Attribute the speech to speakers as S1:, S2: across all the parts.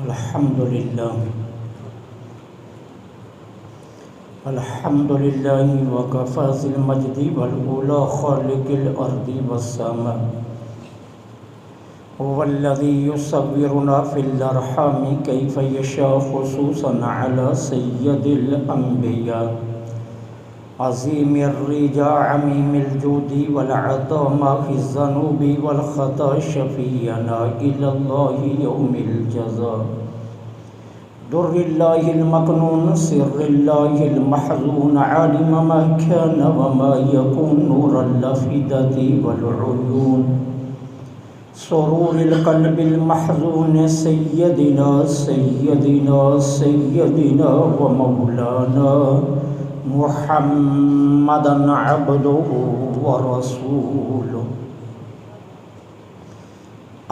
S1: الحمد لله وكفى ذي المجد والأولى خالق الأرض والسماء هو الذي يصورنا في الأرحام كيف يشاء خصوصا على سيد الأنبياء عظيم الرجا عميم الجود والعطاء ما في الذنوب والخطا شفيعنا إلى الله يوم الجزاء در الله المكنون سر الله المحزون عالم ما كان وما يكون نور الأفئدة والعيون سرور القلب المحزون سيدنا ومولانا محمدا عبده ورسوله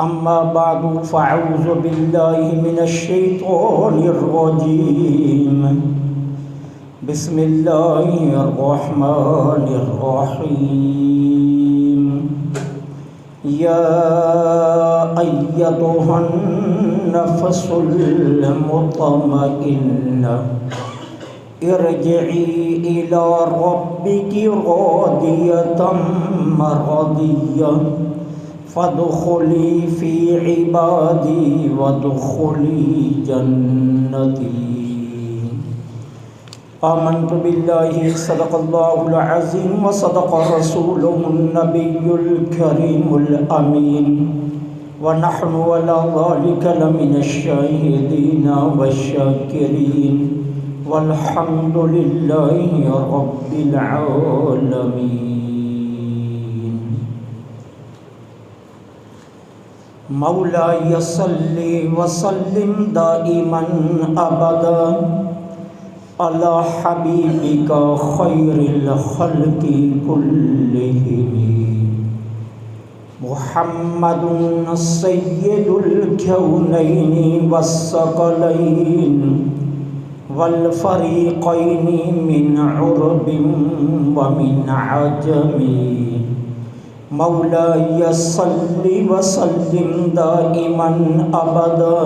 S1: أما بعد فأعوذ بالله من الشيطان الرجيم بسم الله الرحمن الرحيم يا أيتها النفس المطمئنة ارجعي إلى ربك راضية مرضية فادخلي في عبادي وادخلي جنتي آمنت بالله صدق الله العظيم وصدق رسوله النبي الكريم الأمين ونحن على ذلك لمن الشاهدين والشاكرين والحمد لله رب العالمين مولاي صل وسلم دائما أبدا على حبيبك خير الخلق كلهم محمد سيد الكونين والثقلين والفريقين من عرب ومن عجم مولاي صل وسلم دائما أبدا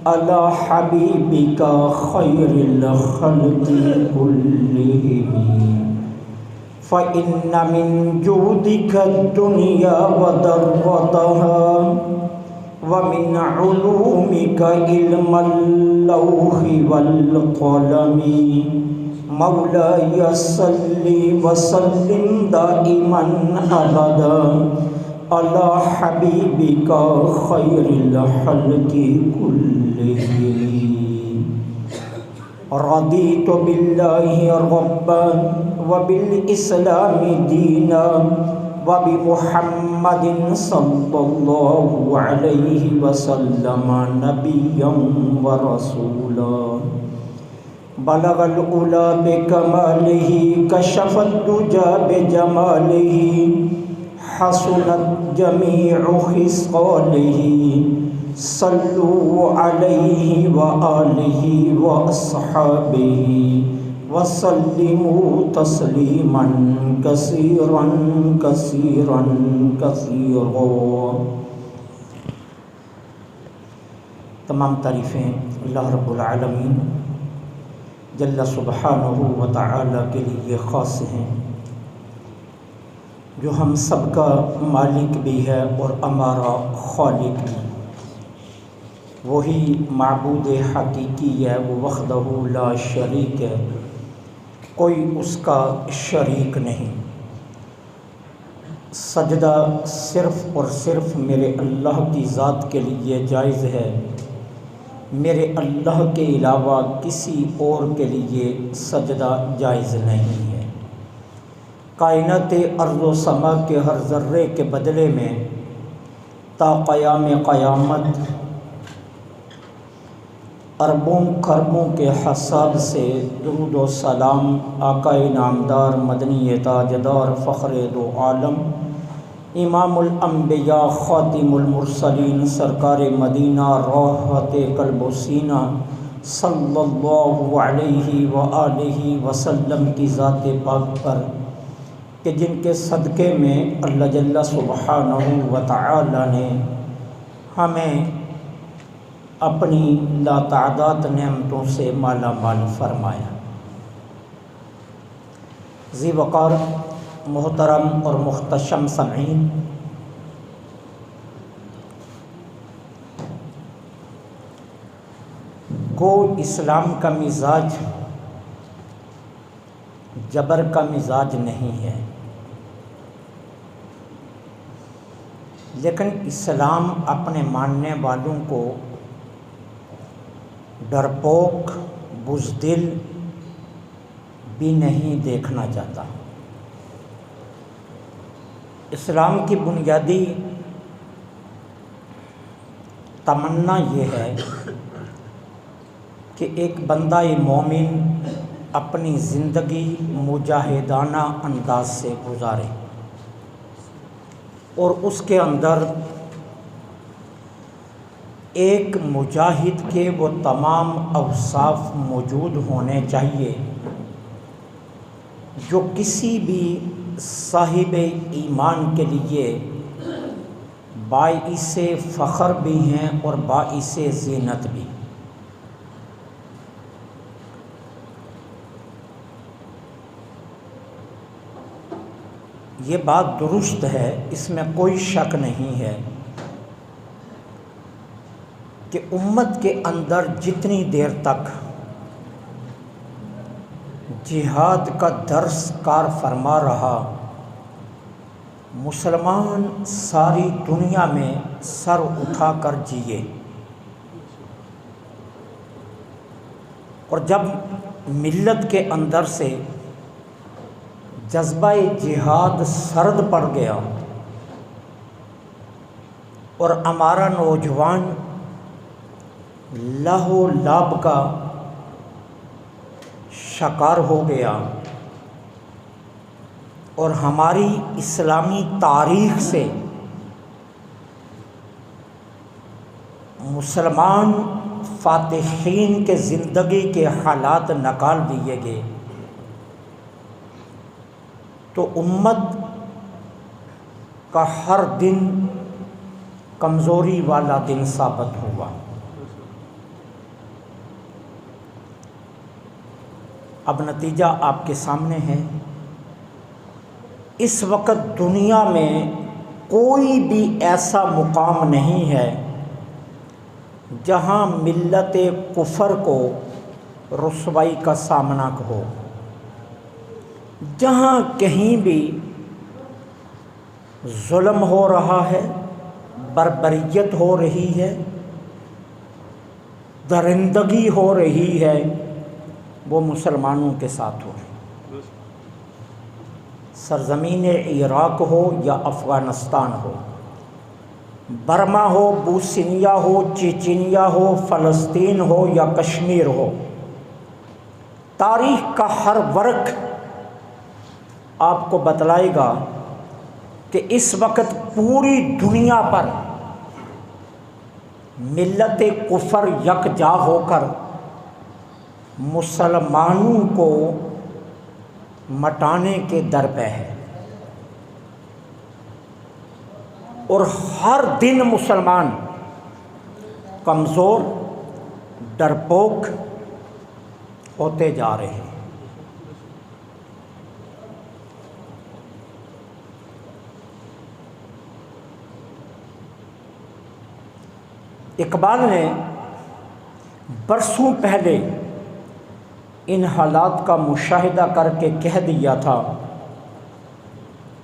S1: على حبيبك خير الخلق كلهم فإن من جودك الدنيا وذرتها ومن علومك علم اللوح والقلم مولاي صل وسلم دائما أبدا على حبيبك خير الخلق كلهم رضيت بالله ربا وبالإسلام دينا وبمحمد صلى الله عليه وسلم نبيا ورسولا بلغ الأولى بكماله كشف الدجى بجماله حسنت جميع خصاله صلوا عليه وآله وأصحابه وسلموا تسلیما کثیرا کثیرا کثیرا تمام تعریفیں اللہ رب العالمین جل سبحانہ و تعالی کے لیے خاص ہیں، جو ہم سب کا مالک بھی ہے اور ہمارا خالق بھی، وہی معبود حقیقی ہے، وہ وحدہ لا شریک ہے، کوئی اس کا شریک نہیں۔ سجدہ صرف اور صرف میرے اللہ کی ذات کے لیے جائز ہے، میرے اللہ کے علاوہ کسی اور کے لیے سجدہ جائز نہیں ہے۔ کائنات ارض و سما کے ہر ذرے کے بدلے میں تا قیام قیامت اربوں خربوں کے حساب سے درود و سلام آقا نامدار مدنی تاجدار فخر دو عالم امام الانبیاء خاتم المرسلین سرکار مدینہ راحت قلب و سینہ صلی اللہ علیہ وآلہ وسلم کی ذات پاک پر کہ جن کے صدقے میں اللہ جل سبحانہ و تعالی نے ہمیں اپنی لاتعداد نعمتوں سے مالا مال فرمایا۔ ذی وقار محترم اور محتشم سامعین، کو اسلام کا مزاج جبر کا مزاج نہیں ہے، لیکن اسلام اپنے ماننے والوں کو ڈرپوک بزدل بھی نہیں دیکھنا چاہتا۔ اسلام کی بنیادی تمنا یہ ہے کہ ایک بندہ مومن اپنی زندگی مجاہدانہ انداز سے گزارے اور اس کے اندر ایک مجاہد کے وہ تمام اوصاف موجود ہونے چاہیے جو کسی بھی صاحب ایمان کے لیے باعث فخر بھی ہیں اور باعث زینت بھی۔ یہ بات درست ہے، اس میں کوئی شک نہیں ہے کہ امت کے اندر جتنی دیر تک جہاد کا درس کار فرما رہا، مسلمان ساری دنیا میں سر اٹھا کر جیے، اور جب ملت کے اندر سے جذبہ جہاد سرد پڑ گیا اور ہمارا نوجوان لہو لعب کا شکار ہو گیا اور ہماری اسلامی تاریخ سے مسلمان فاتحین کے زندگی کے حالات نکال دیے گئے، تو امت کا ہر دن کمزوری والا دن ثابت ہوا۔ اب نتیجہ آپ کے سامنے ہے۔ اس وقت دنیا میں کوئی بھی ایسا مقام نہیں ہے جہاں ملت کفر کو رسوائی کا سامنا ہو، جہاں کہیں بھی ظلم ہو رہا ہے، بربریت ہو رہی ہے، درندگی ہو رہی ہے، وہ مسلمانوں کے ساتھ ہو رہی۔ سرزمین عراق ہو یا افغانستان ہو، برما ہو، بوسنیا ہو، چیچنیا ہو، فلسطین ہو یا کشمیر ہو، تاریخ کا ہر ورق آپ کو بتلائے گا کہ اس وقت پوری دنیا پر ملت کفر یکجا ہو کر مسلمانوں کو مٹانے کے در پہ ہے، اور ہر دن مسلمان کمزور ڈرپوک ہوتے جا رہے ہیں۔ اقبال نے برسوں پہلے ان حالات کا مشاہدہ کر کے کہہ دیا تھا،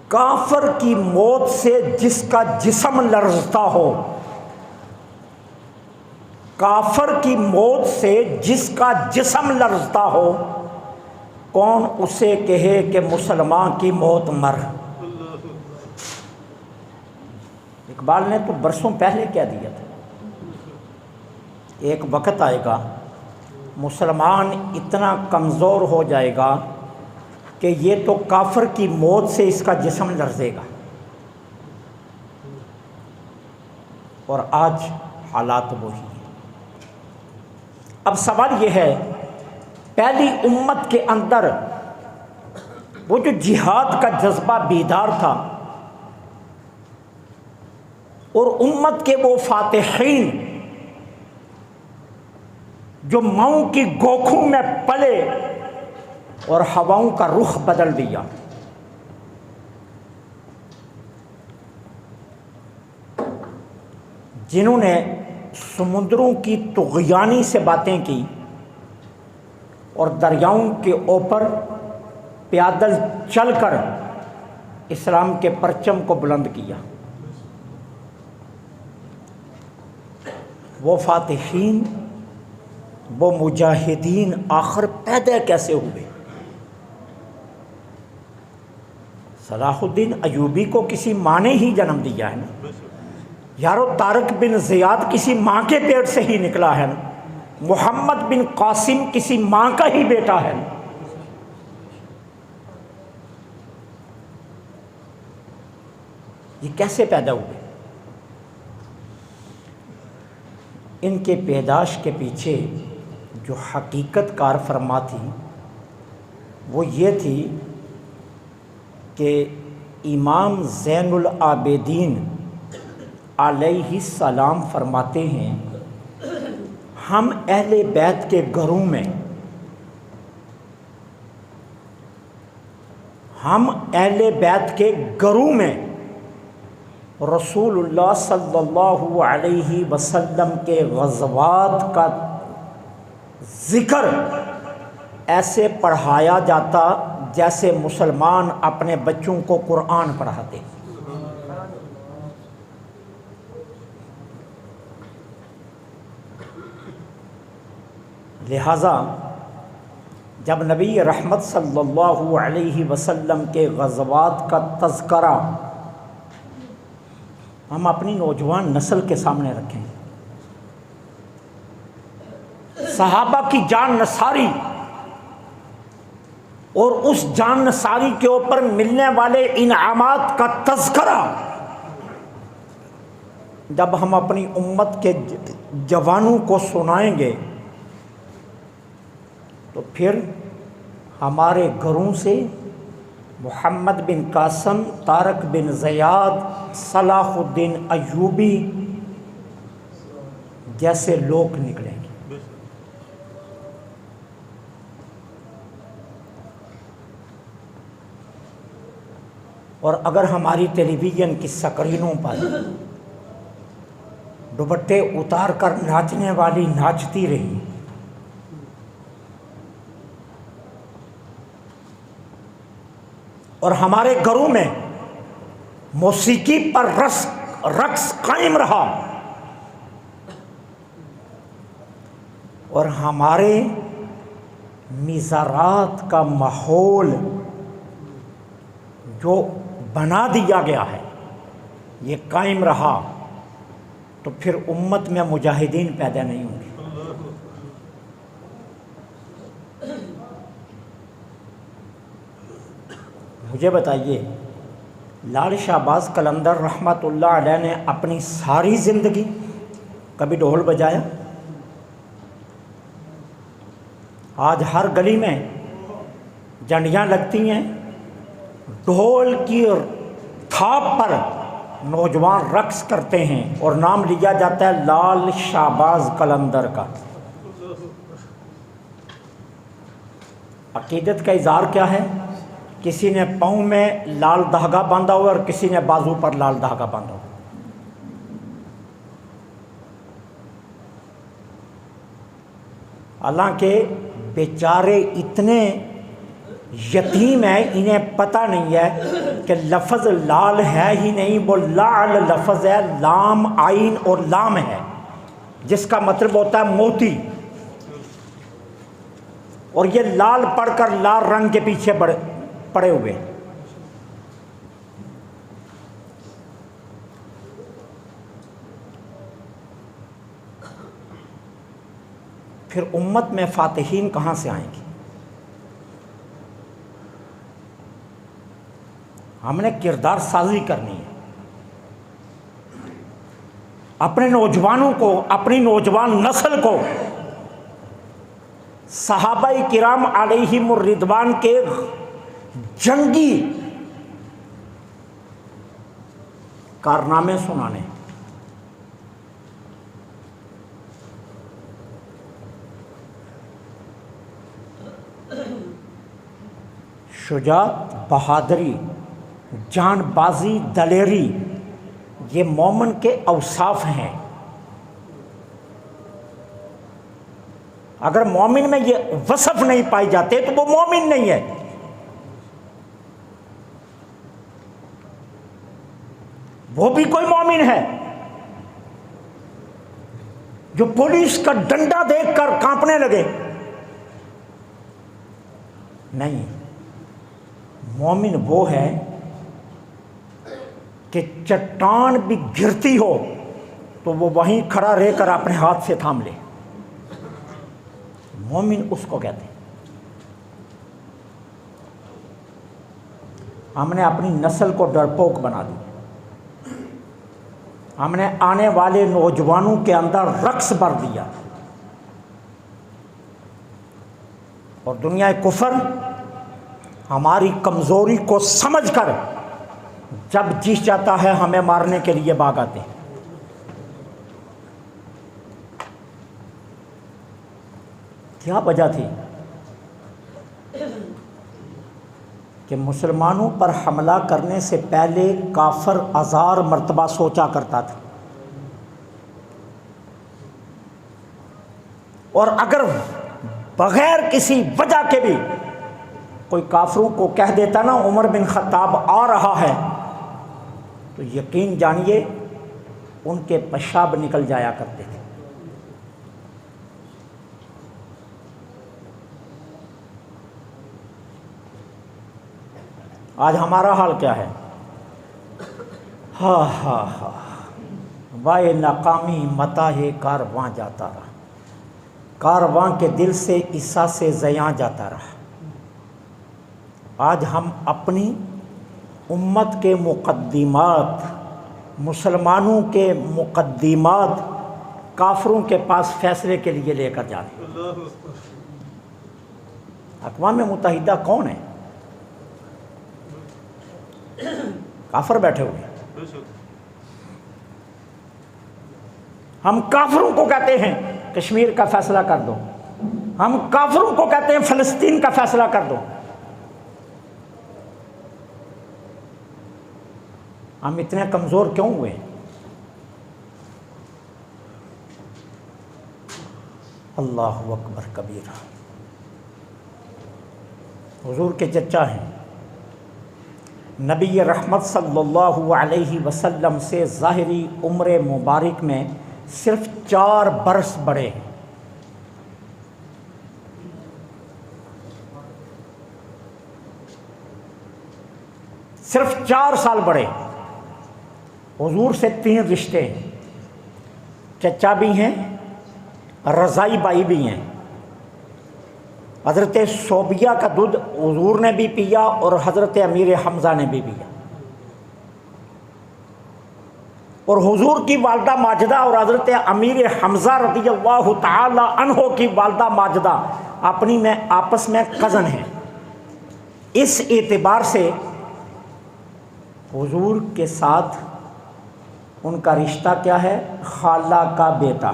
S1: کافر کی موت سے جس کا جسم لرزتا ہو، کافر کی موت سے جس کا جسم لرزتا ہو، کون اسے کہے کہ مسلمان کی موت مر۔ اقبال نے تو برسوں پہلے کہہ دیا تھا۔ ایک وقت آئے گا مسلمان اتنا کمزور ہو جائے گا کہ یہ تو کافر کی موت سے اس کا جسم لرزے گا، اور آج حالات وہی ہیں۔ اب سوال یہ ہے، پہلی امت کے اندر وہ جو جہاد کا جذبہ بیدار تھا، اور امت کے وہ فاتحین جو مئو کی گوکھوں میں پلے اور ہواؤں کا رخ بدل دیا، جنہوں نے سمندروں کی طغیانی سے باتیں کی اور دریاؤں کے اوپر پیادل چل کر اسلام کے پرچم کو بلند کیا، وہ فاتحین، وہ مجاہدین آخر پیدا کیسے ہوئے؟ صلاح الدین ایوبی کو کسی ماں نے ہی جنم دیا ہے نا یارو، طارق بن زیاد کسی ماں کے پیٹ سے ہی نکلا ہے نا، محمد بن قاسم کسی ماں کا ہی بیٹا ہے نا۔ یہ کیسے پیدا ہوئے؟ ان کے پیدائش کے پیچھے جو حقیقت کار فرما تھی وہ یہ تھی کہ امام زین العابدین علیہ السلام فرماتے ہیں، ہم اہل بیت کے گھروں میں، ہم اہل بیت کے گھروں میں رسول اللہ صلی اللہ علیہ وسلم کے غزوات کا ذکر ایسے پڑھایا جاتا جیسے مسلمان اپنے بچوں کو قرآن پڑھاتے۔ لہٰذا جب نبی رحمت صلی اللہ علیہ وسلم کے غزوات کا تذکرہ ہم اپنی نوجوان نسل کے سامنے رکھیں، صحابہ کی جان نثاری اور اس جان نثاری کے اوپر ملنے والے انعامات کا تذکرہ جب ہم اپنی امت کے جوانوں کو سنائیں گے تو پھر ہمارے گھروں سے محمد بن قاسم، طارق بن زیاد، صلاح الدین ایوبی جیسے لوگ نکلیں گے۔ اور اگر ہماری ٹیلی ویژن کی سکرینوں پر دوپٹے اتار کر ناچنے والی ناچتی رہی، اور ہمارے گھروں میں موسیقی پر رقص قائم رہا، اور ہمارے مزارات کا ماحول جو بنا دیا گیا ہے یہ قائم رہا، تو پھر امت میں مجاہدین پیدا نہیں ہوں گے۔ مجھے بتائیے، لال شہباز قلندر رحمۃ اللہ علیہ نے اپنی ساری زندگی کبھی ڈھول بجایا؟ آج ہر گلی میں جھنڈیاں لگتی ہیں، ڈھول کی تھاپ پر نوجوان رقص کرتے ہیں اور نام لیا جاتا ہے لال شہباز قلندر کا۔ عقیدت کا اظہار کیا ہے؟ کسی نے پاؤں میں لال دھاگا باندھا ہوا اور کسی نے بازو پر لال دھاگا باندھا ہوا۔ حالانکہ بیچارے اتنے یتیم ہیں، انہیں پتہ نہیں ہے کہ لفظ لال ہے ہی نہیں، وہ لعل لفظ ہے، لام عین اور لام ہے، جس کا مطلب ہوتا ہے موتی، اور یہ لال پڑھ کر لال رنگ کے پیچھے پڑے ہوئے۔ پھر امت میں فاتحین کہاں سے آئیں گے؟ ہم نے کردار سازی کرنی ہے، اپنے نوجوانوں کو، اپنی نوجوان نسل کو صحابہ کرام علیہم الرضوان کے جنگی کارنامے سنانے۔ شجاعت، بہادری، جان بازی، دلیری، یہ مومن کے اوصاف ہیں۔ اگر مومن میں یہ وصف نہیں پائے جاتے تو وہ مومن نہیں ہے۔ وہ بھی کوئی مومن ہے جو پولیس کا ڈنڈا دیکھ کر کانپنے لگے؟ نہیں، مومن وہ ہے کہ چٹان بھی گرتی ہو تو وہ وہیں کھڑا رہ کر اپنے ہاتھ سے تھام لے۔ مومن اس کو کہتے ہیں۔ ہم نے اپنی نسل کو ڈرپوک بنا دی، ہم نے آنے والے نوجوانوں کے اندر رقص بھر دیا، اور دنیا کفر ہماری کمزوری کو سمجھ کر جب جی چاہتا ہے ہمیں مارنے کے لیے بھاگ آتے ہیں۔ کیا وجہ تھی کہ مسلمانوں پر حملہ کرنے سے پہلے کافر 1000 مرتبہ سوچا کرتا تھا، اور اگر بغیر کسی وجہ کے بھی کوئی کافروں کو کہہ دیتا نا عمر بن خطاب آ رہا ہے، تو یقین جانیے ان کے پیشاب نکل جایا کرتے تھے۔ آج ہمارا حال کیا ہے؟ ہاں ہاں ہاں، وائے ناکامی متاح کارواں جاتا رہا، کارواں کے دل سے عیسیٰ سے زیاں جاتا رہا۔ آج ہم اپنی امت کے مقدمات، مسلمانوں کے مقدمات کافروں کے پاس فیصلے کے لیے لے کر جا رہے ہیں۔ اقوام متحدہ کون ہے؟ کافر بیٹھے ہوئے ہیں۔ ہم کافروں کو کہتے ہیں کشمیر کا فیصلہ کر دو، ہم کافروں کو کہتے ہیں فلسطین کا فیصلہ کر دو۔ ہم اتنے کمزور کیوں ہوئے؟ اللہ اکبر کبیرہ۔ حضور کے چچا ہیں، نبی رحمت صلی اللہ علیہ وسلم سے ظاہری عمر مبارک میں صرف 4 برس بڑے ہیں۔ صرف 4 سال بڑے۔ حضور سے 3 رشتے ہیں، چچا بھی ہیں، رضائی بائی بھی ہیں۔ حضرت صوبیہ کا دودھ حضور نے بھی پیا اور حضرت امیر حمزہ نے بھی پیا، اور حضور کی والدہ ماجدہ اور حضرت امیر حمزہ رضی اللہ تعالی عنہ کی والدہ ماجدہ اپنی میں آپس میں کزن ہیں۔ اس اعتبار سے حضور کے ساتھ ان کا رشتہ کیا ہے؟ خالہ کا بیٹا،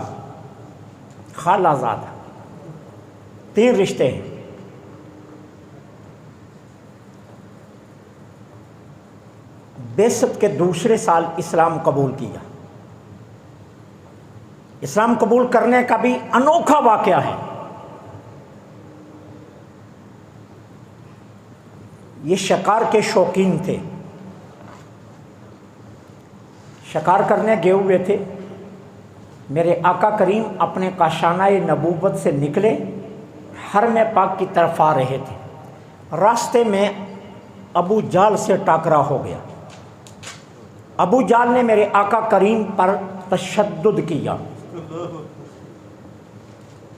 S1: خالہ زاد۔ 3 رشتے ہیں۔ بعثت کے دوسرے سال اسلام قبول کیا۔ اسلام قبول کرنے کا بھی انوکھا واقعہ ہے۔ یہ شکار کے شوقین تھے، شکار کرنے گئے ہوئے تھے۔ میرے آقا کریم اپنے کاشانہ نبوت سے نکلے، حرم پاک کی طرف آ رہے تھے۔ راستے میں ابو جال سے ٹاکرا ہو گیا۔ ابو جال نے میرے آقا کریم پر تشدد کیا،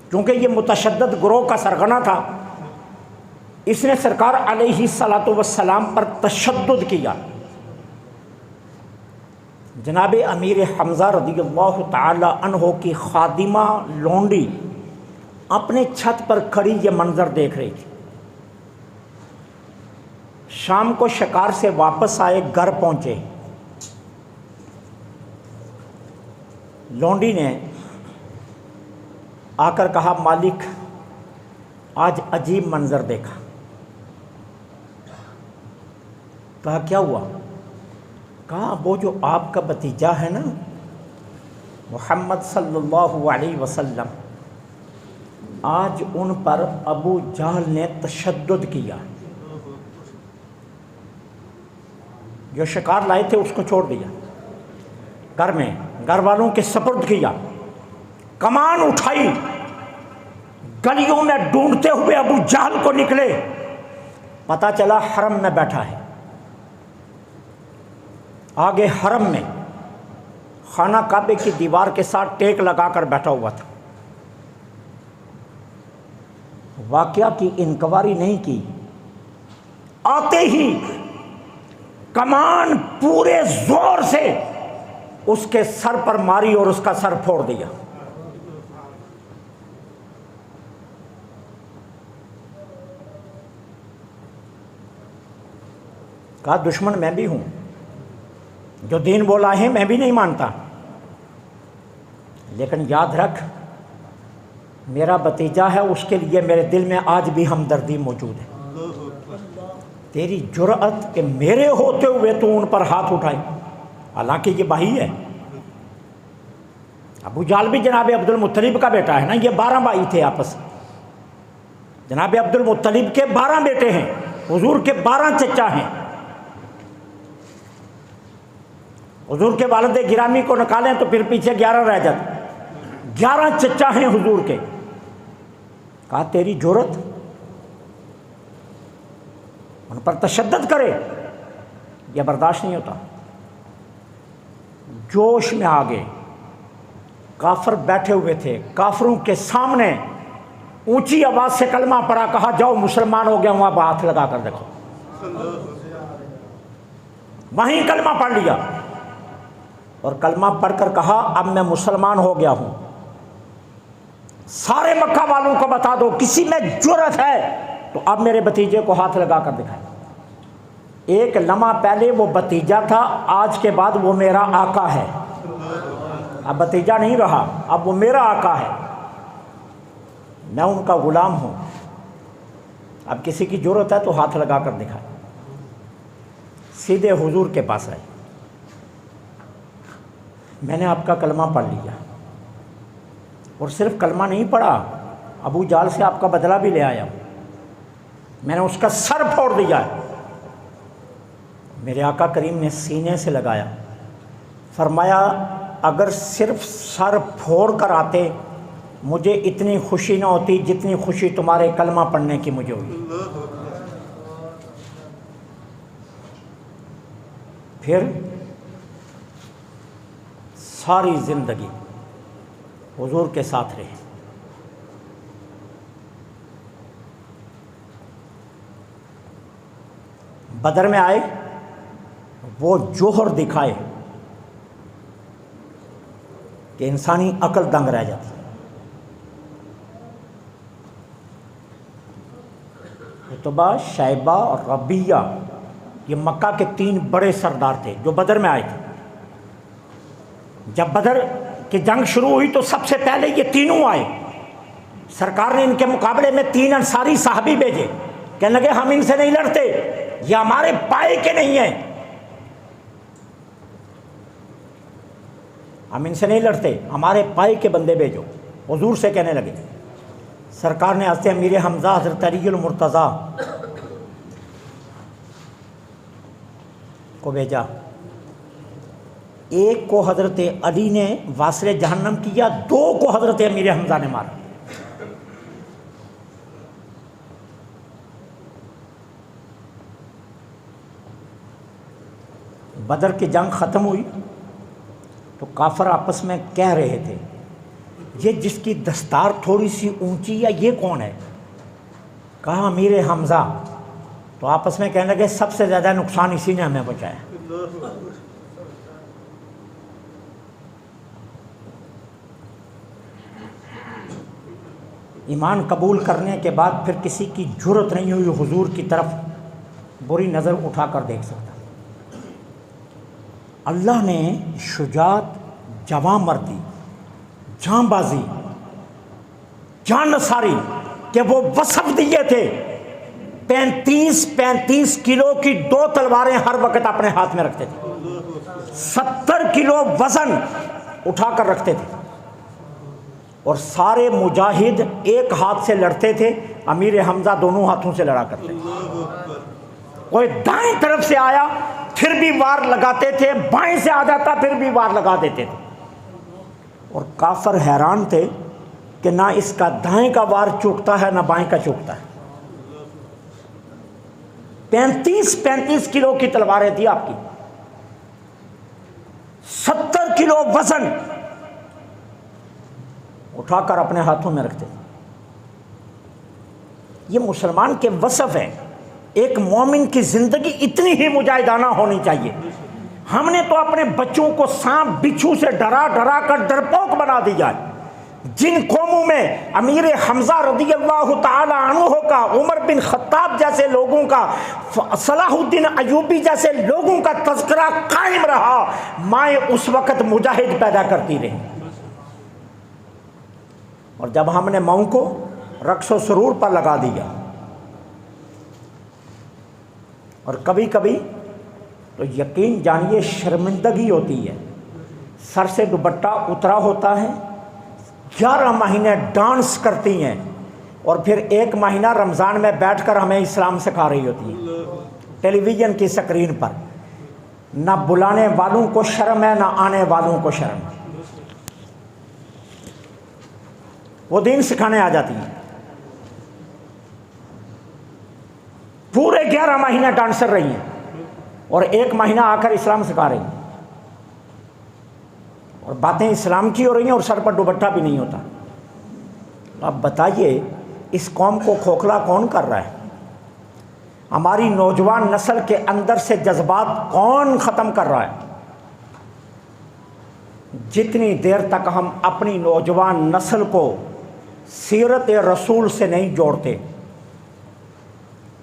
S1: کیونکہ یہ متشدد گروہ کا سرغنہ تھا۔ اس نے سرکار علیہ الصلاۃ والسلام پر تشدد کیا۔ جناب امیر حمزہ رضی اللہ تعالی عنہ کی خادمہ لونڈی اپنے چھت پر کھڑی یہ منظر دیکھ رہی تھی۔ شام کو شکار سے واپس آئے، گھر پہنچے، لونڈی نے آ کر کہا مالک آج عجیب منظر دیکھا۔ کہا کیا ہوا؟ کہا وہ جو آپ کا بھتیجا ہے نا محمد صلی اللہ علیہ وسلم، آج ان پر ابو جہل نے تشدد کیا، جو شکار لائے تھے اس کو چھوڑ دیا، گھر میں گھر والوں کے سپرد کیا، کمان اٹھائی، گلیوں میں ڈھونڈتے ہوئے ابو جہل کو نکلے، پتہ چلا حرم میں بیٹھا ہے، آگے حرم میں خانہ کعبے کی دیوار کے ساتھ ٹیک لگا کر بیٹھا ہوا تھا۔ واقعہ کی انکواری نہیں کی، آتے ہی کمان پورے زور سے اس کے سر پر ماری اور اس کا سر پھوڑ دیا۔ کہا دشمن میں بھی ہوں، جو دین بولا ہے میں بھی نہیں مانتا، لیکن یاد رکھ میرا بھتیجا ہے، اس کے لیے میرے دل میں آج بھی ہمدردی موجود ہے۔ تیری جرأت کہ میرے ہوتے ہوئے تو ان پر ہاتھ اٹھائے، حالانکہ یہ بھائی ہے۔ ابو جہل بھی جناب عبد المطلب کا بیٹا ہے نا، یہ 12 بھائی تھے آپس میں، جناب عبد المطلب کے 12 بیٹے ہیں، حضور کے 12 چچا ہیں۔ حضور کے والد گرامی کو نکالیں تو پھر پیچھے 11 رہ جاتے، 11 چچا ہیں حضور کے۔ کہا تیری جرأت ان پر تشدد کرے، یہ برداشت نہیں ہوتا۔ جوش میں آگے کافر بیٹھے ہوئے تھے، کافروں کے سامنے اونچی آواز سے کلمہ پڑھا، کہا جاؤ مسلمان ہو گیا ہوں، اب ہاتھ لگا کر دیکھو۔ وہیں کلمہ پڑھ لیا اور کلمہ پڑھ کر کہا اب میں مسلمان ہو گیا ہوں، سارے مکہ والوں کو بتا دو کسی میں جرأت ہے تو اب میرے بھتیجے کو ہاتھ لگا کر دکھائے۔ ایک لمحہ پہلے وہ بھتیجا تھا، آج کے بعد وہ میرا آقا ہے، اب بھتیجا نہیں رہا، اب وہ میرا آقا ہے، میں ان کا غلام ہوں۔ اب کسی کی جرأت ہے تو ہاتھ لگا کر دکھائے۔ سیدھے حضور کے پاس آئے، میں نے آپ کا کلمہ پڑھ لیا، اور صرف کلمہ نہیں پڑھا، ابو جہل سے آپ کا بدلہ بھی لے آیا، میں نے اس کا سر پھوڑ دیا ہے۔ میرے آقا کریم نے سینے سے لگایا، فرمایا اگر صرف سر پھوڑ کر آتے مجھے اتنی خوشی نہ ہوتی جتنی خوشی تمہارے کلمہ پڑھنے کی مجھے ہوئی۔ پھر ساری زندگی حضور کے ساتھ رہے۔ بدر میں آئے، وہ جوہر دکھائے کہ انسانی عقل دنگ رہ جاتی۔ عتبہ، شیبہ اور ربیہ، یہ مکہ کے 3 بڑے سردار تھے جو بدر میں آئے تھے۔ جب بدر کی جنگ شروع ہوئی تو سب سے پہلے یہ تینوں آئے، سرکار نے ان کے مقابلے میں 3 انصاری صحابی بھیجے، کہنے لگے ہم ان سے نہیں لڑتے، یہ ہمارے پائے کے نہیں ہیں، ہم ان سے نہیں لڑتے، ہمارے پائے کے بندے بھیجو۔ حضور سے کہنے لگے، سرکار نے حضرت امیر حمزہ، حضرت علی المرتضیٰ کو بھیجا، ایک کو حضرت علی نے واصل جہنم کیا، 2 کو حضرت امیر حمزہ نے مارا۔ بدر کی جنگ ختم ہوئی تو کافر آپس میں کہہ رہے تھے یہ جس کی دستار تھوڑی سی اونچی ہے یہ کون ہے؟ کہا امیر حمزہ، تو آپس میں کہنے لگے سب سے زیادہ نقصان اسی نے ہمیں پہنچایا۔ ایمان قبول کرنے کے بعد پھر کسی کی جرأت نہیں ہوئی حضور کی طرف بری نظر اٹھا کر دیکھ سکتا۔ اللہ نے شجاعت، جواں مردی، جاں بازی، جان نثاری کے وہ وصف دیے تھے 35 کلو کی 2 تلواریں ہر وقت اپنے ہاتھ میں رکھتے تھے، 70 کلو وزن اٹھا کر رکھتے تھے، اور سارے مجاہد ایک ہاتھ سے لڑتے تھے، امیر حمزہ دونوں ہاتھوں سے لڑا کرتے تھے۔ کوئی دائیں طرف سے آیا پھر بھی وار لگاتے تھے، بائیں سے آ جاتا پھر بھی وار لگا دیتے تھے، اور کافر حیران تھے کہ نہ اس کا دائیں کا وار چوکتا ہے نہ بائیں کا چوکتا ہے۔ 35 کلو کی تلواریں تھی آپ کی، 70 کلو وزن اٹھا کر اپنے ہاتھوں میں رکھتے تھے۔ یہ مسلمان کے وصف ہے۔ ایک مومن کی زندگی اتنی ہی مجاہدانہ ہونی چاہیے۔ ہم نے تو اپنے بچوں کو سانپ بچھو سے ڈرا ڈرا کر ڈرپوک بنا دیا ہے۔ جن قوموں میں امیر حمزہ رضی اللہ تعالی عنہ کا، عمر بن خطاب جیسے لوگوں کا، صلاح الدین ایوبی جیسے لوگوں کا تذکرہ قائم رہا، مائیں اس وقت مجاہد پیدا کرتی رہی، اور جب ہم نے ماؤں کو رقص و سرور پر لگا دیا، اور کبھی کبھی تو یقین جانیے شرمندگی ہوتی ہے، سر سے دوپٹہ اترا ہوتا ہے، 11 مہینے ڈانس کرتی ہیں، اور پھر 1 مہینہ رمضان میں بیٹھ کر ہمیں اسلام سکھا رہی ہوتی ہے ٹیلی ویژن کی سکرین پر۔ نہ بلانے والوں کو شرم ہے نہ آنے والوں کو شرم ہے، وہ دین سکھانے آ جاتی ہیں، پورے 11 مہینے ڈانسر رہی ہیں اور 1 مہینہ آ کر اسلام سکھا رہی ہیں، اور باتیں اسلام کی ہو رہی ہیں اور سر پر دوپٹہ بھی نہیں ہوتا۔ اب بتائیے اس قوم کو کھوکھلا کون کر رہا ہے؟ ہماری نوجوان نسل کے اندر سے جذبات کون ختم کر رہا ہے؟ جتنی دیر تک ہم اپنی نوجوان نسل کو سیرت رسول سے نہیں جوڑتے،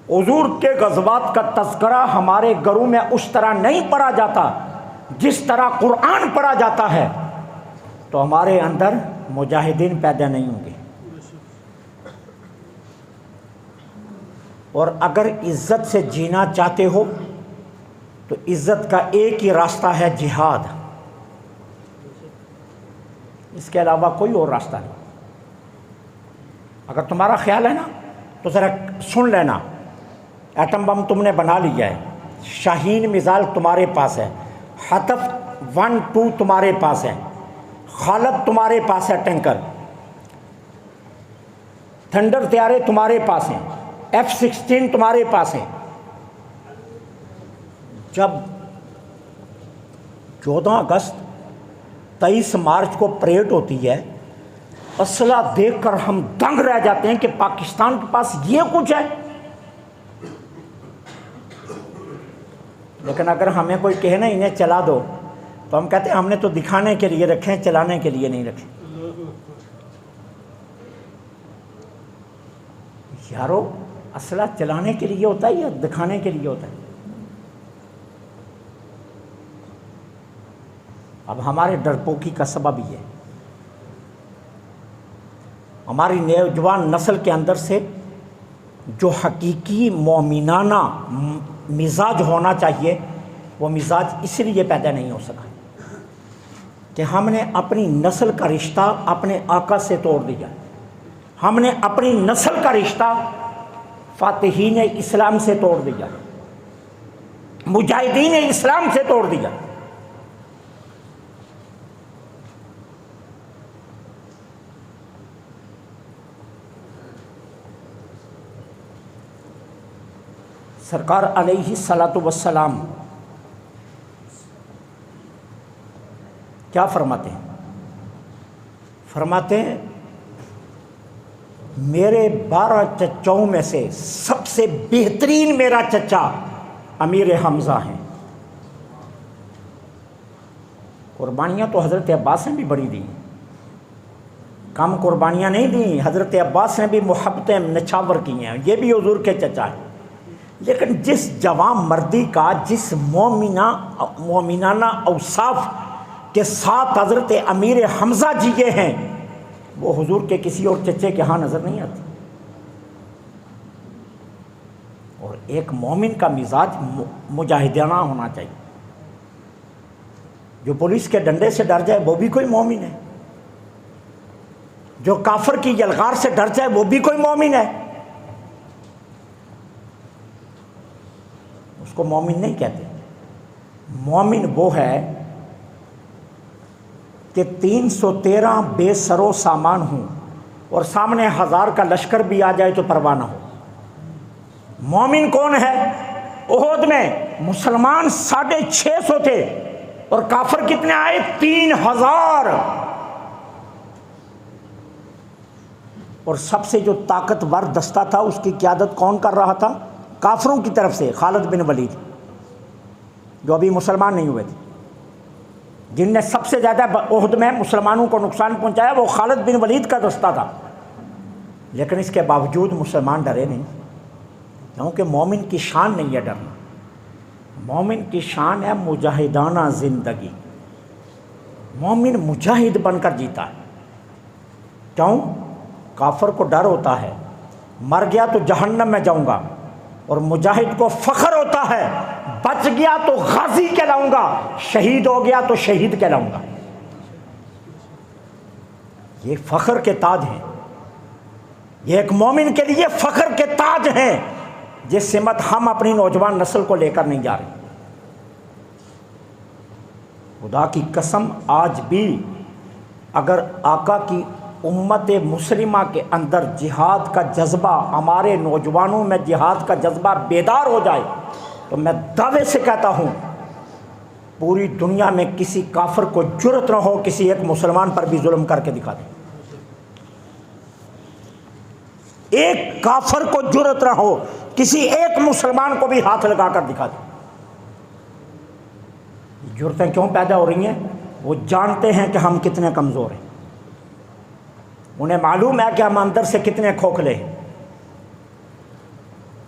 S1: حضور کے غزوات کا تذکرہ ہمارے گھروں میں اس طرح نہیں پڑھا جاتا جس طرح قرآن پڑھا جاتا ہے، تو ہمارے اندر مجاہدین پیدا نہیں ہوں گے۔ اور اگر عزت سے جینا چاہتے ہو تو عزت کا ایک ہی راستہ ہے، جہاد، اس کے علاوہ کوئی اور راستہ نہیں۔ اگر تمہارا خیال ہے نا تو ذرا سن لینا، ایٹم بم تم نے بنا لیا ہے، شاہین میزائل تمہارے پاس ہے، حطف 1 2 تمہارے پاس ہے، خالد تمہارے پاس ہے، ٹینکر، تھنڈر طیارے تمہارے پاس ہیں، F-16 تمہارے پاس ہیں۔ جب 14 اگست 23 مارچ کو پریڈ ہوتی ہے، اسلحہ دیکھ کر ہم دنگ رہ جاتے ہیں کہ پاکستان کے پاس یہ کچھ ہے۔ لیکن اگر ہمیں کوئی کہے نا انہیں چلا دو، تو ہم کہتے ہیں ہم نے تو دکھانے کے لیے رکھے ہیں، چلانے کے لیے نہیں رکھے۔ یارو اسلحہ چلانے کے لیے ہوتا ہے یا دکھانے کے لیے ہوتا ہے؟ اب ہمارے ڈرپوکی کا سبب یہ ہے، ہماری نوجوان نسل کے اندر سے جو حقیقی مومنانہ مزاج ہونا چاہیے، وہ مزاج اس لیے پیدا نہیں ہو سکا کہ ہم نے اپنی نسل کا رشتہ اپنے آقا سے توڑ دیا، ہم نے اپنی نسل کا رشتہ فاتحین اسلام سے توڑ دیا، مجاہدین اسلام سے توڑ دیا۔ سرکار علیہ الصلاۃ والسلام کیا فرماتے ہیں؟ فرماتے ہیں میرے 12 چچاؤں میں سے سب سے بہترین میرا چچا امیر حمزہ ہیں۔ قربانیاں تو حضرت عباس نے بھی بڑی دیں، کم قربانیاں نہیں دیں، حضرت عباس نے بھی محبتیں نچھاور کی ہیں، یہ بھی حضور کے چچا ہیں۔ لیکن جس جوان مردی کا، جس مومنانہ اوصاف کے ساتھ حضرت امیر حمزہ جیے ہیں، وہ حضور کے کسی اور چچے کے ہاں نظر نہیں آتی۔ اور ایک مومن کا مزاج مجاہدانہ ہونا چاہیے. جو پولیس کے ڈنڈے سے ڈر جائے وہ بھی کوئی مومن ہے. جو کافر کی یلغار سے ڈر جائے وہ بھی کوئی مومن ہے. اس کو مومن نہیں کہتے. مومن وہ ہے کہ 313 بے سر و سامان ہوں اور سامنے 1000 کا لشکر بھی آ جائے تو پرواہ نہ ہو. مومن کون ہے؟ احد میں مسلمان 650 تھے اور کافر کتنے آئے؟ 3000. اور سب سے جو طاقتور دستہ تھا اس کی قیادت کون کر رہا تھا؟ کافروں کی طرف سے خالد بن ولید، جو ابھی مسلمان نہیں ہوئے تھے. جن نے سب سے زیادہ احد میں مسلمانوں کو نقصان پہنچایا وہ خالد بن ولید کا دستہ تھا. لیکن اس کے باوجود مسلمان ڈرے نہیں، کیونکہ مومن کی شان نہیں ہے ڈرنا. مومن کی شان ہے مجاہدانہ زندگی. مومن مجاہد بن کر جیتا ہے. کیوں؟ کافر کو ڈر ہوتا ہے مر گیا تو جہنم میں جاؤں گا، اور مجاہد کو فخر ہوتا ہے بچ گیا تو غازی کہلاؤں گا، شہید ہو گیا تو شہید کہلاؤں گا. یہ فخر کے تاج ہیں. یہ ایک مومن کے لیے فخر کے تاج ہیں. یہ سمت ہم اپنی نوجوان نسل کو لے کر نہیں جا رہے. خدا کی قسم آج بھی اگر آقا کی امت مسلمہ کے اندر جہاد کا جذبہ، ہمارے نوجوانوں میں جہاد کا جذبہ بیدار ہو جائے تو میں دعوے سے کہتا ہوں پوری دنیا میں کسی کافر کو جرأت نہ ہو کسی ایک مسلمان پر بھی ظلم کر کے دکھا دے. ایک کافر کو جرأت نہ ہو کسی ایک مسلمان کو بھی ہاتھ لگا کر دکھا دے. جرأتیں کیوں پیدا ہو رہی ہیں؟ وہ جانتے ہیں کہ ہم کتنے کمزور ہیں. انہیں معلوم ہے کہ ہم اندر سے کتنے کھوکھلے ہیں.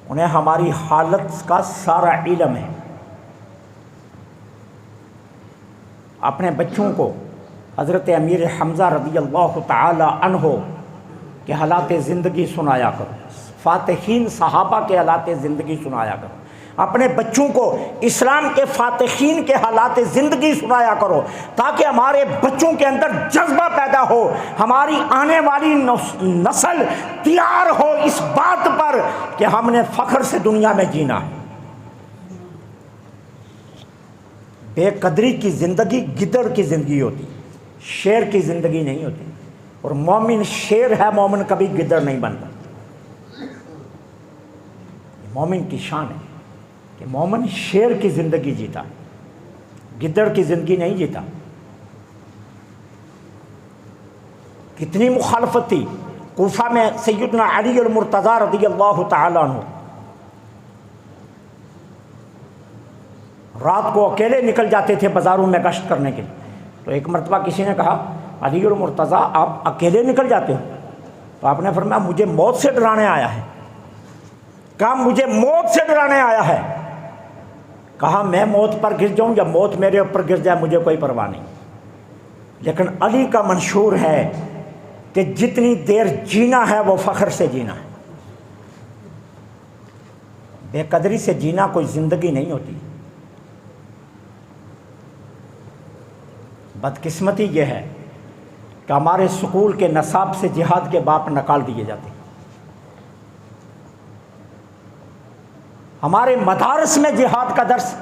S1: انہیں ہماری حالت کا سارا علم ہے. اپنے بچوں کو حضرت امیر حمزہ رضی اللہ تعالی عنہ کے حالات زندگی سنایا کرو، فاتحین صحابہ کے حالات زندگی سنایا کرو. اپنے بچوں کو اسلام کے فاتحین کے حالات زندگی سنایا کرو تاکہ ہمارے بچوں کے اندر جذبہ پیدا ہو، ہماری آنے والی نسل تیار ہو اس بات پر کہ ہم نے فخر سے دنیا میں جینا ہے. بے قدری کی زندگی گدڑ کی زندگی ہوتی، شیر کی زندگی نہیں ہوتی. اور مومن شیر ہے، مومن کبھی گدڑ نہیں بنتا. مومن کی شان ہے کہ مومن شیر کی زندگی جیتا، گدڑ کی زندگی نہیں جیتا. کتنی مخالفت تھی کوفہ میں. سیدنا علی المرتضیٰ رضی اللہ تعالیٰ عنہ رات کو اکیلے نکل جاتے تھے بازاروں میں گشت کرنے کے لیے. تو ایک مرتبہ کسی نے کہا علی المرتضیٰ آپ اکیلے نکل جاتے ہو؟ تو آپ نے فرمایا مجھے موت سے ڈرانے آیا ہے. کہا مجھے موت سے ڈرانے آیا ہے. کہا میں موت پر گر جاؤں یا موت میرے اوپر گر جائے مجھے کوئی پرواہ نہیں. لیکن علی کا منشور ہے کہ جتنی دیر جینا ہے وہ فخر سے جینا ہے. بے قدری سے جینا کوئی زندگی نہیں ہوتی. بدقسمتی یہ ہے کہ ہمارے سکول کے نصاب سے جہاد کے باپ نکال دیے جاتے ہیں. ہمارے مدارس میں جہاد کا درس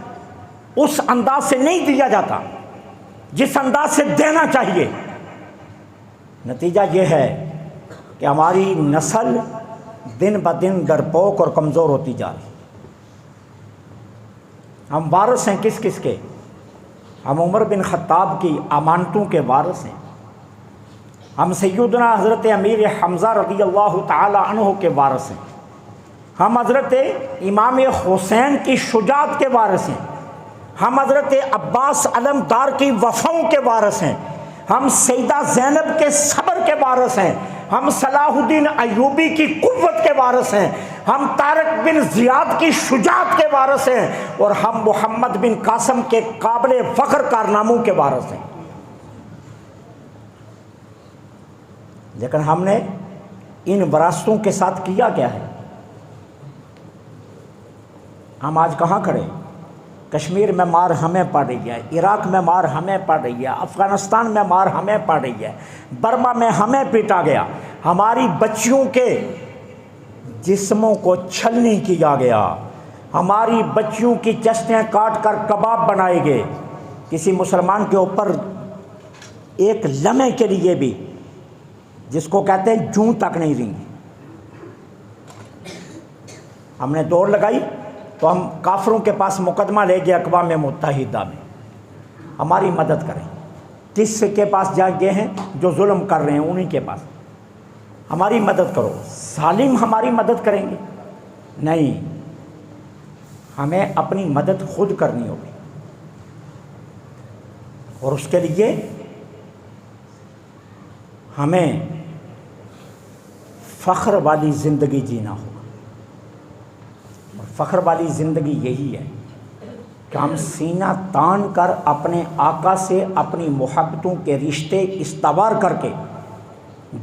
S1: اس انداز سے نہیں دیا جاتا جس انداز سے دینا چاہیے. نتیجہ یہ ہے کہ ہماری نسل دن بدن ڈرپوک اور کمزور ہوتی جا رہی. ہم وارث ہیں کس کس کے؟ ہم عمر بن خطاب کی امانتوں کے وارث ہیں. ہم سیدنا حضرت امیر حمزہ رضی اللہ تعالی عنہ کے وارث ہیں. ہم حضرت امام حسین کی شجاعت کے وارث ہیں. ہم حضرت عباس علمدار کی وفاؤں کے وارث ہیں. ہم سیدہ زینب کے صبر کے وارث ہیں. ہم صلاح الدین ایوبی کی قوت کے وارث ہیں. ہم طارق بن زیاد کی شجاعت کے وارث ہیں. اور ہم محمد بن قاسم کے قابل فخر کارناموں کے وارث ہیں. لیکن ہم نے ان وراثتوں کے ساتھ کیا کیا ہے؟ ہم آج کہاں کھڑے ہیں؟ کشمیر میں مار ہمیں پڑ رہی ہے، عراق میں مار ہمیں پڑ رہی ہے، افغانستان میں مار ہمیں پڑ رہی ہے، برما میں ہمیں پیٹا گیا، ہماری بچیوں کے جسموں کو چھلنی کیا گیا، ہماری بچیوں کی چستیں کاٹ کر کباب بنائے گئے، کسی مسلمان کے اوپر ایک لمحے کے لیے بھی، جس کو کہتے ہیں جوں تک نہیں رہیں گی۔ ہم نے دوڑ لگائی تو ہم کافروں کے پاس مقدمہ لے گئے اقوام متحدہ میں، ہماری مدد کریں۔ کس کے پاس جا گئے ہیں؟ جو ظلم کر رہے ہیں انہی کے پاس، ہماری مدد کرو۔ ظالم ہماری مدد کریں گے؟ نہیں، ہمیں اپنی مدد خود کرنی ہوگی، اور اس کے لیے ہمیں فخر والی زندگی جینا ہوگا۔ اور فخر والی زندگی یہی ہے کہ ہم سینہ تان کر اپنے آقا سے اپنی محبتوں کے رشتے استوار کر کے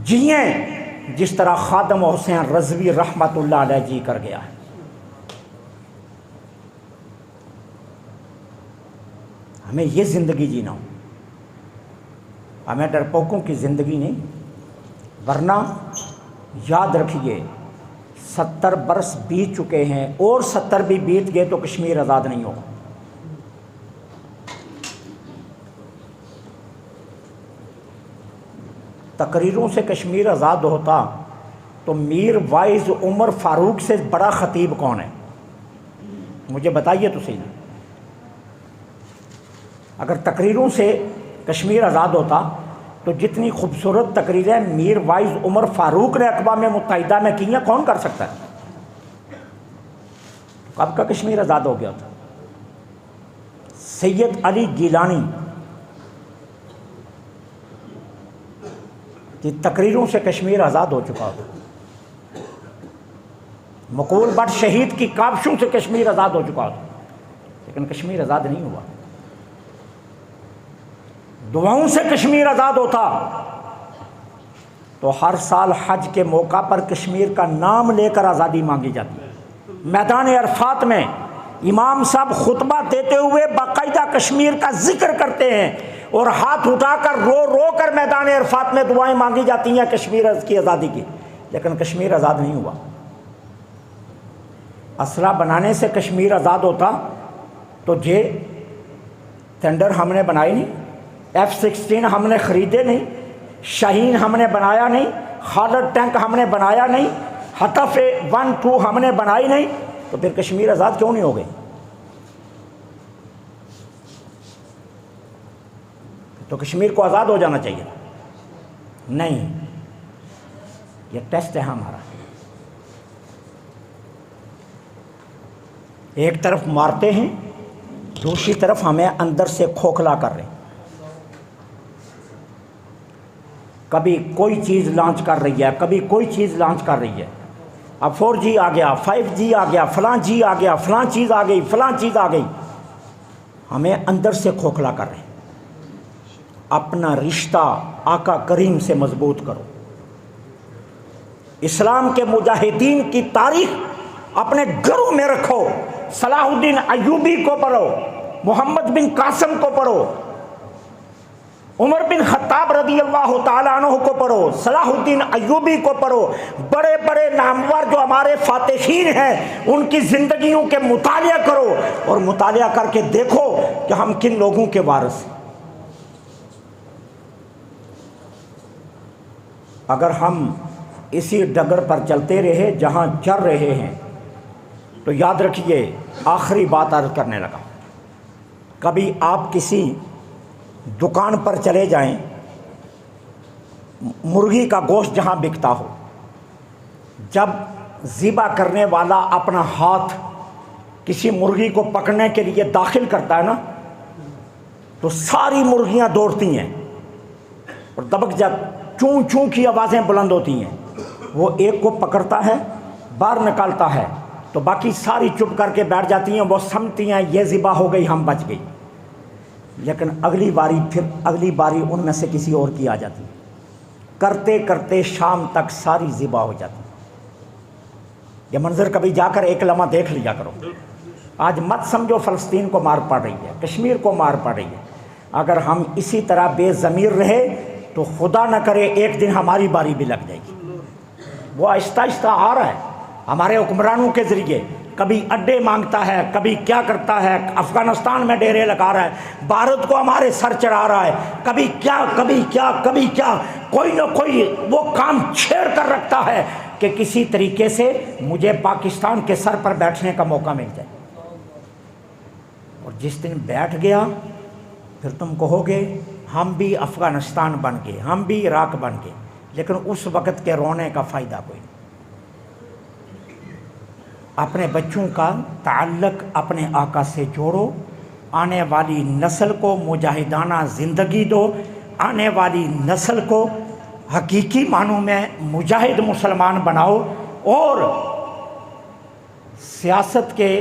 S1: جئیں، جس طرح خادم حسین رضوی رحمۃ اللہ علیہ جی کر گیا ہے۔ ہمیں یہ زندگی جینا ہو، ہمیں ڈرپوکوں کی زندگی نہیں، ورنہ یاد رکھیے 70 برس بیت چکے ہیں، اور 70 بھی بیت گئے تو کشمیر آزاد نہیں ہوگا۔ تقریروں سے کشمیر آزاد ہوتا تو میر وائز عمر فاروق سے بڑا خطیب کون ہے؟ مجھے بتائیے تو صحیح۔ اگر تقریروں سے کشمیر آزاد ہوتا تو جتنی خوبصورت تقریریں میر وائز عمر فاروق نے اقوام متحدہ میں کی ہیں، کون کر سکتا ہے؟ کب کا کشمیر آزاد ہو گیا تھا؟ سید علی گیلانی کی تقریروں سے کشمیر آزاد ہو چکا ہوتا، مقبول بٹ شہید کی کاوشوں سے کشمیر آزاد ہو چکا ہوتا، لیکن کشمیر آزاد نہیں ہوا۔ دعاؤں سے کشمیر آزاد ہوتا تو ہر سال حج کے موقع پر کشمیر کا نام لے کر آزادی مانگی جاتی۔ میدان عرفات میں امام صاحب خطبہ دیتے ہوئے باقاعدہ کشمیر کا ذکر کرتے ہیں، اور ہاتھ اٹھا کر رو رو کر میدان عرفات میں دعائیں مانگی جاتی ہیں کشمیر کی آزادی کی، لیکن کشمیر آزاد نہیں ہوا۔ اسلحہ بنانے سے کشمیر آزاد ہوتا تو یہ تھنڈر ہم نے بنائی نہیں، F-16 ہم نے خریدے نہیں، شاہین ہم نے بنایا نہیں، خالد ٹینک ہم نے بنایا نہیں، حطف 1-2 ہم نے بنائی نہیں، تو پھر کشمیر آزاد کیوں نہیں ہو گئی؟ تو کشمیر کو آزاد ہو جانا چاہیے؟ نہیں، یہ ٹیسٹ ہے ہمارا۔ ایک طرف مارتے ہیں، دوسری طرف ہمیں اندر سے کھوکھلا کر رہے ہیں۔ کبھی کوئی چیز لانچ کر رہی ہے، کبھی کوئی چیز لانچ کر رہی ہے، اب 4G آ گیا، 5G آ گیا، فلاں جی آ گیا، فلاں چیز آ گئی، فلاں چیز آ گئی، ہمیں اندر سے کھوکھلا کر رہے ہیں۔ اپنا رشتہ آقا کریم سے مضبوط کرو، اسلام کے مجاہدین کی تاریخ اپنے گھروں میں رکھو، صلاح الدین ایوبی کو پڑھو، محمد بن قاسم کو پڑھو، عمر بن خطاب رضی اللہ تعالیٰ عنہ کو پڑھو، صلاح الدین ایوبی کو پڑھو، بڑے بڑے نامور جو ہمارے فاتحین ہیں ان کی زندگیوں کے مطالعہ کرو، اور مطالعہ کر کے دیکھو کہ ہم کن لوگوں کے وارث ہیں۔ اگر ہم اسی ڈگر پر چلتے رہے جہاں چل رہے ہیں تو یاد رکھیے، آخری بات عرض کرنے لگا، کبھی آپ کسی دکان پر چلے جائیں، مرغی کا گوشت جہاں بکتا ہو، جب ذبح کرنے والا اپنا ہاتھ کسی مرغی کو پکڑنے کے لیے داخل کرتا ہے نا، تو ساری مرغیاں دوڑتی ہیں اور دبک چوں چوں کی آوازیں بلند ہوتی ہیں۔ وہ ایک کو پکڑتا ہے، باہر نکالتا ہے، تو باقی ساری چپ کر کے بیٹھ جاتی ہیں، وہ سمجھتی ہیں یہ ذبح ہو گئی، ہم بچ گئی، لیکن اگلی باری ان میں سے کسی اور کی آ جاتی ہے، کرتے کرتے شام تک ساری ذبح ہو جاتی ہے۔ یہ منظر کبھی جا کر ایک لمحہ دیکھ لیا کرو، آج مت سمجھو فلسطین کو مار پڑ رہی ہے، کشمیر کو مار پڑ رہی ہے۔ اگر ہم اسی طرح بے ضمیر رہے تو خدا نہ کرے ایک دن ہماری باری بھی لگ جائے گی۔ وہ آہستہ آہستہ آ رہا ہے ہمارے حکمرانوں کے ذریعے، کبھی اڈے مانگتا ہے، کبھی کیا کرتا ہے، افغانستان میں ڈیرے لگا رہا ہے، بھارت کو ہمارے سر چڑھا رہا ہے، کبھی کیا کبھی کیا کبھی کیا، کوئی نہ کوئی وہ کام چھیڑ کر رکھتا ہے کہ کسی طریقے سے مجھے پاکستان کے سر پر بیٹھنے کا موقع مل جائے۔ اور جس دن بیٹھ گیا پھر تم کہو گے ہم بھی افغانستان بن گئے، ہم بھی عراق بن گئے، لیکن اس وقت کے رونے کا فائدہ کوئی نہیں۔ اپنے بچوں کا تعلق اپنے آقا سے جوڑو، آنے والی نسل کو مجاہدانہ زندگی دو، آنے والی نسل کو حقیقی معنوں میں مجاہد مسلمان بناؤ، اور سیاست کے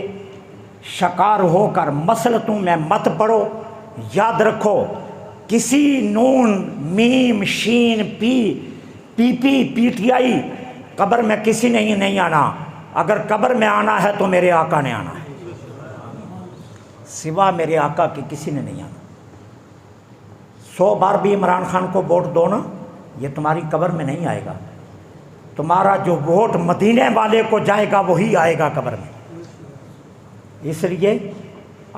S1: شکار ہو کر مسلطوں میں مت پڑو۔ یاد رکھو کسی نون میم شین پی پی ٹی آئی قبر میں کسی نے ہی نہیں آنا، اگر قبر میں آنا ہے تو میرے آقا نے آنا ہے، سوا میرے آقا کے کسی نے نہیں آنا۔ 100 بار بھی عمران خان کو ووٹ دو نا، یہ تمہاری قبر میں نہیں آئے گا، تمہارا جو ووٹ مدینے والے کو جائے گا وہی آئے گا قبر میں۔ اس لیے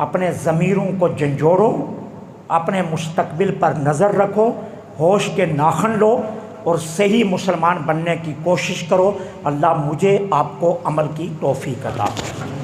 S1: اپنے ضمیروں کو جھنجھوڑو، اپنے مستقبل پر نظر رکھو، ہوش کے ناخن لو اور صحیح مسلمان بننے کی کوشش کرو۔ اللہ مجھے آپ کو عمل کی توفیق عطا فرمائے۔